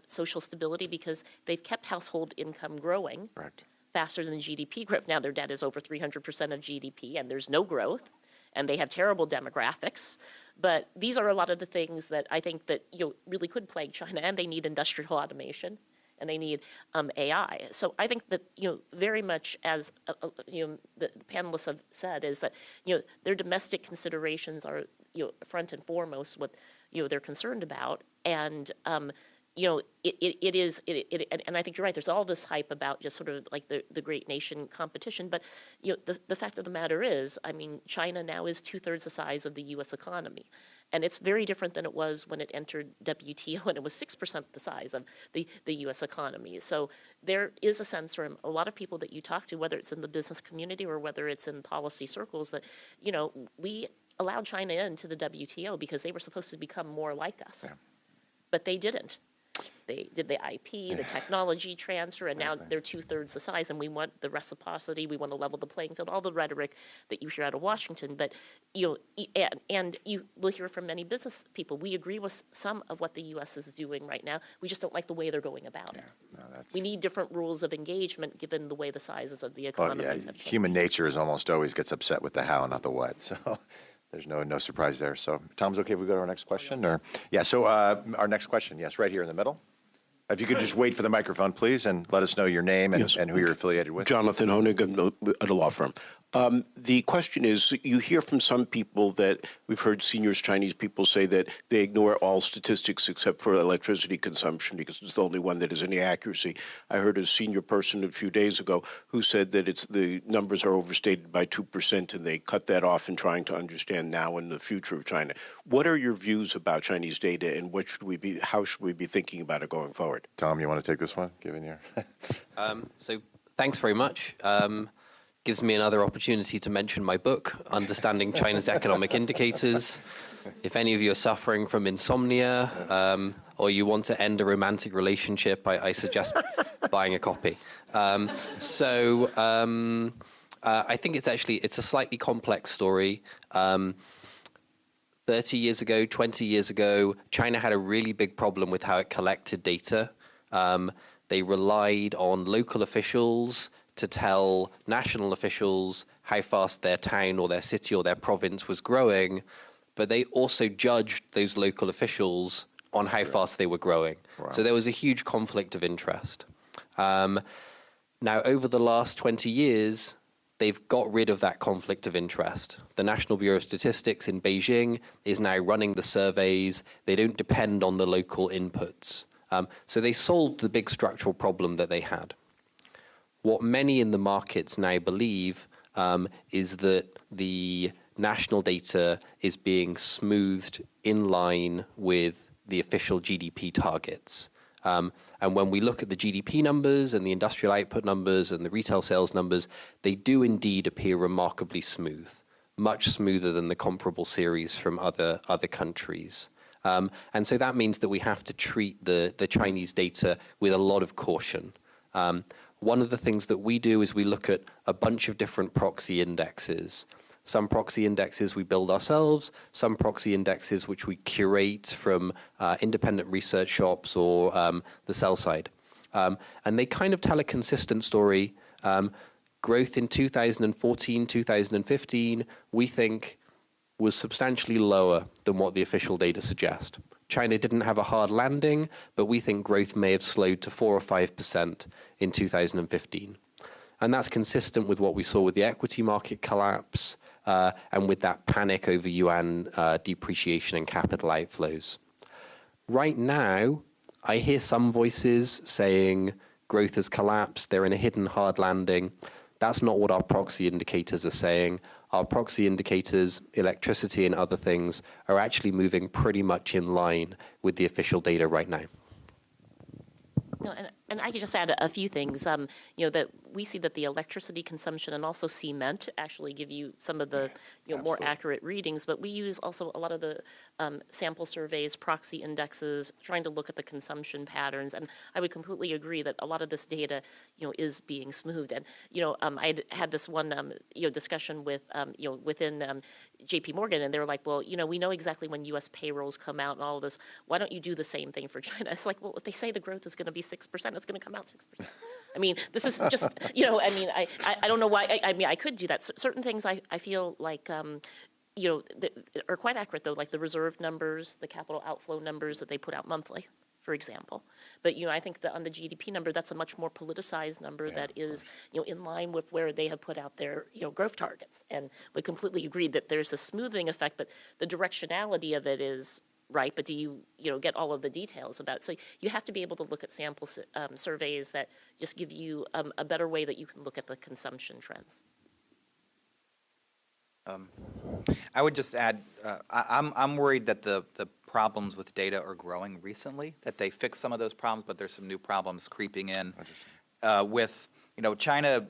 social stability because they've kept household income growing Correct. faster than GDP growth. Now their debt is over 300% of GDP, and there's no growth, and they have terrible demographics. But these are a lot of the things that I think that really could plague China, and they need industrial automation, and they need AI. So I think that very much as the panelists have said, is that their domestic considerations are front and foremost what they're concerned about, and it is, and I think you're right, there's all this hype about just sort of like the great nation competition, but the fact of the matter is, I mean, China now is 2/3 the size of the US economy. And it's very different than it was when it entered WTO, and it was 6% the size of the US economy. So there is a sense from a lot of people that you talk to, whether it's in the business community or whether it's in policy circles, that, we allowed China into the WTO because they were supposed to become more like us. Yeah. But they didn't. They did the IP, the technology transfer, and now they're 2/3 the size, and we want the reciprocity, we want to level the playing field, all the rhetoric that you hear out of Washington. But, and you will hear from many business people, we agree with some of what the U.S. is doing right now. We just don't like the way they're going about it. No, we need different rules of engagement given the way the sizes of the economies have changed. Human nature is almost always gets upset with the how, not the what. So there's no surprise there. So Tom's okay if we go to our next question? Or yeah, so our next question, yes, right here in the middle. If you could just wait for the microphone, please, and let us know your name and, and who you're affiliated with. Jonathan Hoenig at a law firm. The question is, you hear from some people that we've heard seniors Chinese people say that they ignore all statistics except for electricity consumption because it's the only one that has any accuracy. I heard a senior person a few days ago who said that the numbers are overstated by 2% and they cut that off in trying to understand now and the future of China. What are your views about Chinese data and how should we be thinking about it going forward? Tom, you want to take this one, given your... So thanks very much. Gives me another opportunity to mention my book, Understanding China's Economic Indicators. If any of you are suffering from insomnia or you want to end a romantic relationship, I suggest buying a copy. I think it's a slightly complex story. 30 years ago, 20 years ago, China had a really big problem with how it collected data. They relied on local officials to tell national officials how fast their town or their city or their province was growing, but they also judged those local officials on how fast they were growing. Wow. So there was a huge conflict of interest. Now, over the last 20 years, they've got rid of that conflict of interest. The National Bureau of Statistics in Beijing is now running the surveys. They don't depend on the local inputs. So they solved the big structural problem that they had. What many in the markets now believe is that the national data is being smoothed in line with the official GDP targets. And when we look at the GDP numbers and the industrial output numbers and the retail sales numbers, they do indeed appear remarkably smooth, much smoother than the comparable series from other countries. And so that means that we have to treat the Chinese data with a lot of caution. One of the things that we do is we look at a bunch of different proxy indexes. Some proxy indexes we build ourselves, some proxy indexes which we curate from independent research shops or the sell side. And they kind of tell a consistent story. Growth in 2014, 2015, we think was substantially lower than what the official data suggest. China didn't have a hard landing, but we think growth may have slowed to 4 or 5% in 2015. And that's consistent with what we saw with the equity market collapse and with that panic over yuan depreciation and capital outflows. Right now, I hear some voices saying growth has collapsed, they're in a hidden hard landing. That's not what our proxy indicators are saying. Our proxy indicators, electricity and other things, are actually moving pretty much in line with the official data right now. No, and I could just add a few things. That we see that the electricity consumption and also cement actually give you some of the more accurate readings. But we use also a lot of the sample surveys, proxy indexes, trying to look at the consumption patterns. And I would completely agree that a lot of this data, is being smoothed. And I had this one discussion with within JPMorgan, and they were like, well, we know exactly when U.S. payrolls come out and all of this. Why don't you do the same thing for China? It's like, well, if they say the growth is going to be 6%, it's going to come out 6%. I mean, this is just, I don't know why. I mean, I could do that. Certain things I feel like are quite accurate though, like the reserve numbers, the capital outflow numbers that they put out monthly, for example. But I think that on the GDP number, that's a much more politicized number that is in line with where they have put out their growth targets. And we completely agree that there's a smoothing effect, but the directionality of it is right. But do you get all of the details about it? So you have to be able to look at sample surveys that just give you a better way that you can look at the consumption trends. I would just add, I'm worried that the problems with data are growing recently, that they fixed some of those problems, but there's some new problems creeping in. With, China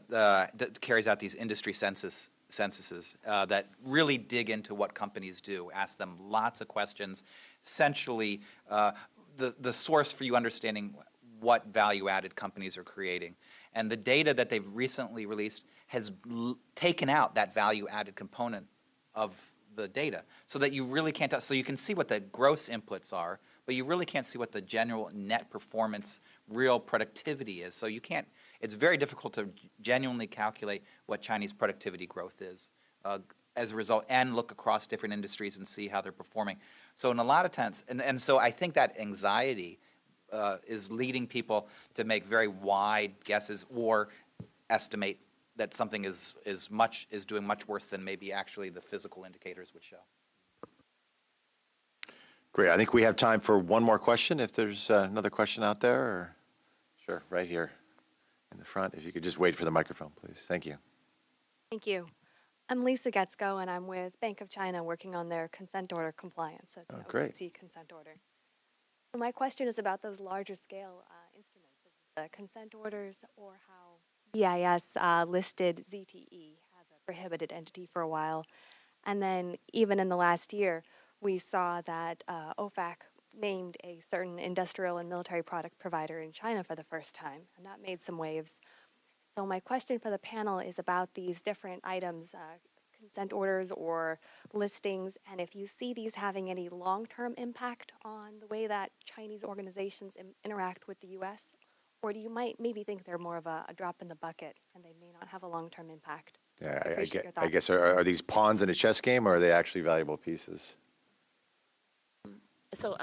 carries out these industry censuses that really dig into what companies do, ask them lots of questions, essentially the source for you understanding what value-added companies are creating. And the data that they've recently released has taken out that value-added component of the data so that you really can't tell. So you can see what the gross inputs are, but you really can't see what the general net performance, real productivity is. So you can't, it's very difficult to genuinely calculate what Chinese productivity growth is as a result, and look across different industries and see how they're performing. So in a lot of times, and so I think that anxiety is leading people to make very wide guesses or estimate that something is doing much worse than maybe actually the physical indicators would show. Great. I think we have time for one more question. If there's another question out there, or sure, right here in the front. If you could just wait for the microphone, please. Thank you. Thank you. I'm Lisa Getzko, and I'm with Bank of China working on their consent order compliance. So it's great. OCC consent order. So my question is about those larger scale instruments, the consent orders, or how BIS listed ZTE as a prohibited entity for a while. And then even in the last year, we saw that OFAC named a certain industrial and military product provider in China for the first time, and that made some waves. So my question for the panel is about these different items, consent orders or listings, and if you see these having any long-term impact on the way that Chinese organizations interact with the U.S., or do you maybe think they're more of a drop in the bucket and they may not have a long-term impact? So Yeah, I I guess are these pawns in a chess game, or are they actually valuable pieces? So,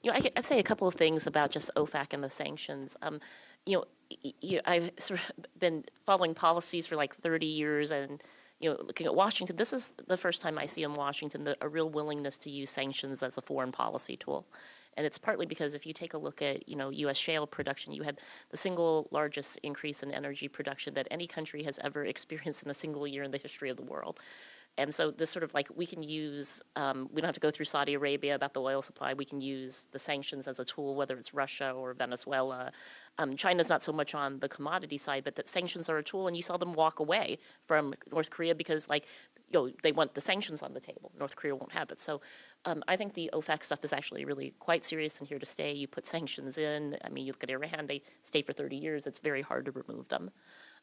I'd say a couple of things about just OFAC and the sanctions. I've sort of been following policies for like 30 years and, looking at Washington. This is the first time I see in Washington a real willingness to use sanctions as a foreign policy tool. And it's partly because if you take a look at, U.S. shale production, you had the single largest increase in energy production that any country has ever experienced in a single year in the history of the world. And so this sort of like we can use, we don't have to go through Saudi Arabia about the oil supply. We can use the sanctions as a tool, whether it's Russia or Venezuela. China's not so much on the commodity side, but that sanctions are a tool. And you saw them walk away from North Korea because they want the sanctions on the table. North Korea won't have it. So I think the OFAC stuff is actually really quite serious and here to stay. You put sanctions in. I mean, you look at Iran, they stayed for 30 years. It's very hard to remove them.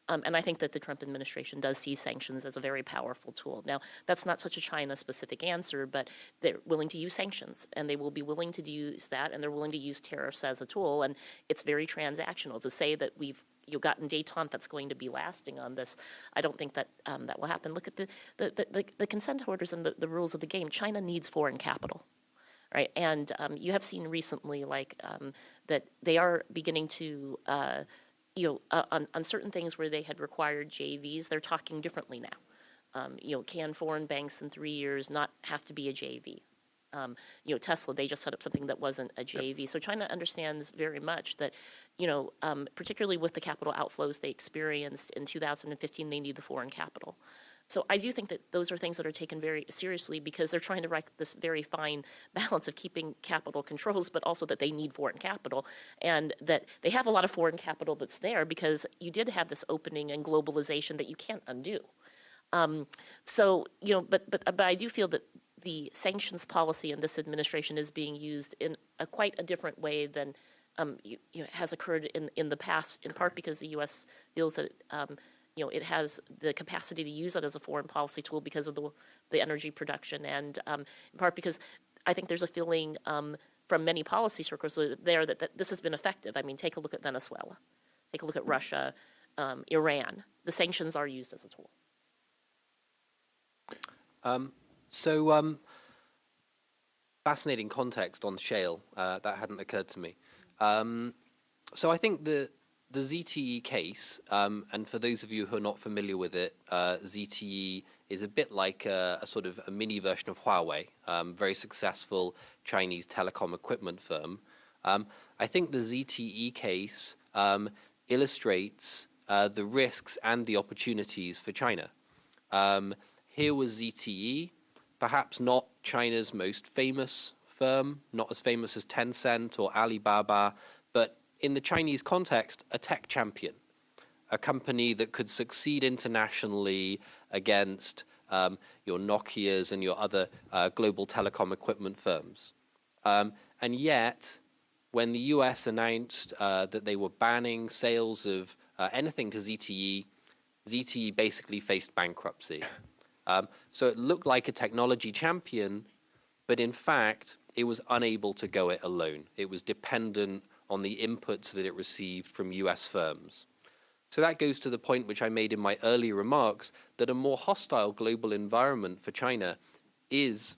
And I think that the Trump administration does see sanctions as a very powerful tool. Now, that's not such a China-specific answer, but they're willing to use sanctions, and they will be willing to use that, and they're willing to use tariffs as a tool, and it's very transactional. To say that we've gotten détente that's going to be lasting on this, I don't think that that will happen. Look at the consent orders and the rules of the game. China needs foreign capital. Right, and you have seen recently, that they are beginning to, on certain things where they had required JVs, they're talking differently now. Can foreign banks in 3 years not have to be a JV? Tesla, they just set up something that wasn't a JV. Yep. So China understands very much that, particularly with the capital outflows they experienced in 2015, they need the foreign capital. So I do think that those are things that are taken very seriously because they're trying to write this very fine balance of keeping capital controls, but also that they need foreign capital and that they have a lot of foreign capital that's there because you did have this opening and globalization that you can't undo. But I do feel that the sanctions policy in this administration is being used in quite a different way than has occurred in the past, in part because the U.S. feels that it has the capacity to use it as a foreign policy tool because of the energy production, and in part because I think there's a feeling from many policy circles there that this has been effective. I mean, take a look at Venezuela, take a look at Russia, Iran. The sanctions are used as a tool. So, fascinating context on shale. That hadn't occurred to me. So I think the ZTE case, and for those of you who are not familiar with it, ZTE is a bit like a sort of a mini version of Huawei, very successful Chinese telecom equipment firm. I think the ZTE case illustrates the risks and the opportunities for China. Here was ZTE, perhaps not China's most famous firm, not as famous as Tencent or Alibaba, but in the Chinese context, a tech champion, a company that could succeed internationally against your Nokias and your other global telecom equipment firms. And yet, when the US announced that they were banning sales of anything to ZTE, ZTE basically faced bankruptcy. So it looked like a technology champion, but in fact, it was unable to go it alone. It was dependent on the inputs that it received from US firms. So that goes to the point which I made in my earlier remarks, that a more hostile global environment for China is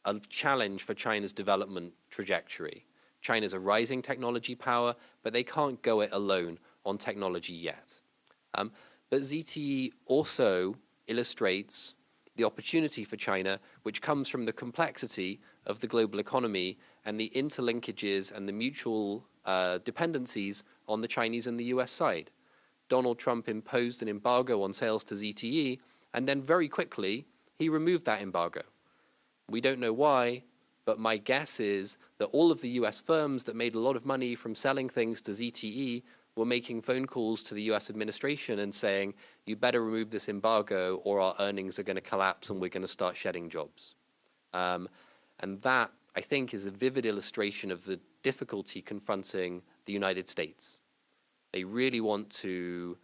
a challenge for China's development trajectory. China's a rising technology power, but they can't go it alone on technology yet. But ZTE also illustrates the opportunity for China, which comes from the complexity of the global economy and the interlinkages and the mutual dependencies on the Chinese and the US side. Donald Trump imposed an embargo on sales to ZTE, and then very quickly, he removed that embargo. We don't know why, but my guess is that all of the US firms that made a lot of money from selling things to ZTE were making phone calls to the US administration and saying, you better remove this embargo or our earnings are going to collapse and we're going to start shedding jobs. And that, I think, is a vivid illustration of the difficulty confronting the United States. They really want to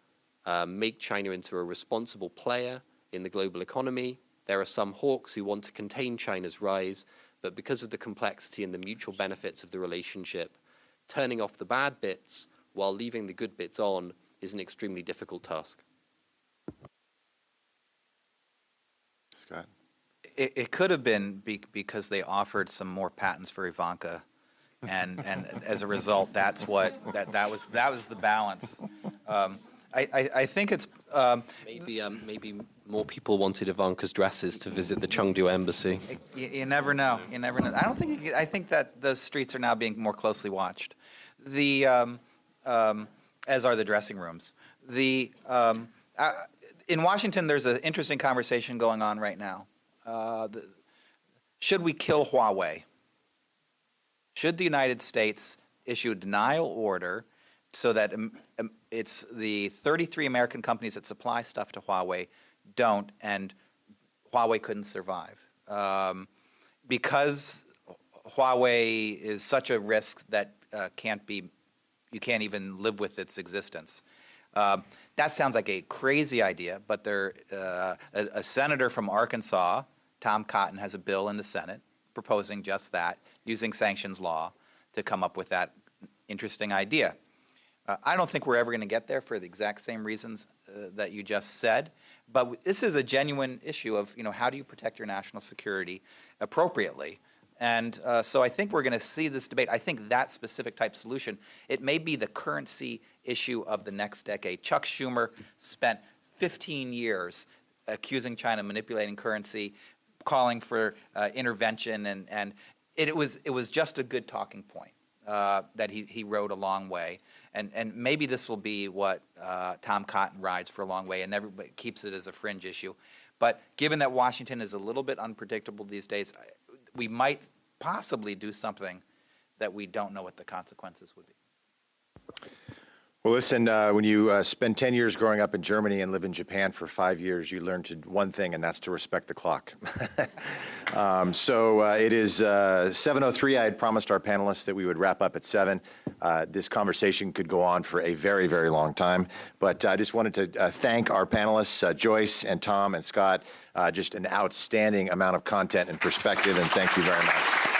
make China into a responsible player in the global economy. There are some hawks who want to contain China's rise, but because of the complexity and the mutual benefits of the relationship, turning off the bad bits while leaving the good bits on is an extremely difficult task. Scott? It could have been because they offered some more patents for Ivanka, and as a result, that was the balance. I think it's maybe more people wanted Ivanka's dresses to visit the Chengdu embassy. You never know. You never know. I think that the streets are now being more closely watched. As are the dressing rooms. In Washington, there's an interesting conversation going on right now. Should we kill Huawei? Should the United States issue a denial order so that it's the 33 American companies that supply stuff to Huawei don't, and Huawei couldn't survive? Because Huawei is such a risk that you can't even live with its existence. That sounds like a crazy idea, but a senator from Arkansas, Tom Cotton, has a bill in the Senate proposing just that, using sanctions law to come up with that interesting idea. I don't think we're ever going to get there for the exact same reasons that you just said, but this is a genuine issue of, how do you protect your national security appropriately? And so I think we're going to see this debate. I think that specific type solution, it may be the currency issue of the next decade. Chuck Schumer spent 15 years accusing China of manipulating currency, calling for intervention, and it was just a good talking point that he rode a long way. And maybe this will be what Tom Cotton rides for a long way, and everybody keeps it as a fringe issue. But given that Washington is a little bit unpredictable these days, we might possibly do something that we don't know what the consequences would be. Well, listen, when you spend 10 years growing up in Germany and live in Japan for 5 years, you learn one thing, and that's to respect the clock. So it is 7:03. I had promised our panelists that we would wrap up at 7. This conversation could go on for a very, very long time, but I just wanted to thank our panelists, Joyce and Tom and Scott. Just an outstanding amount of content and perspective, and thank you very much.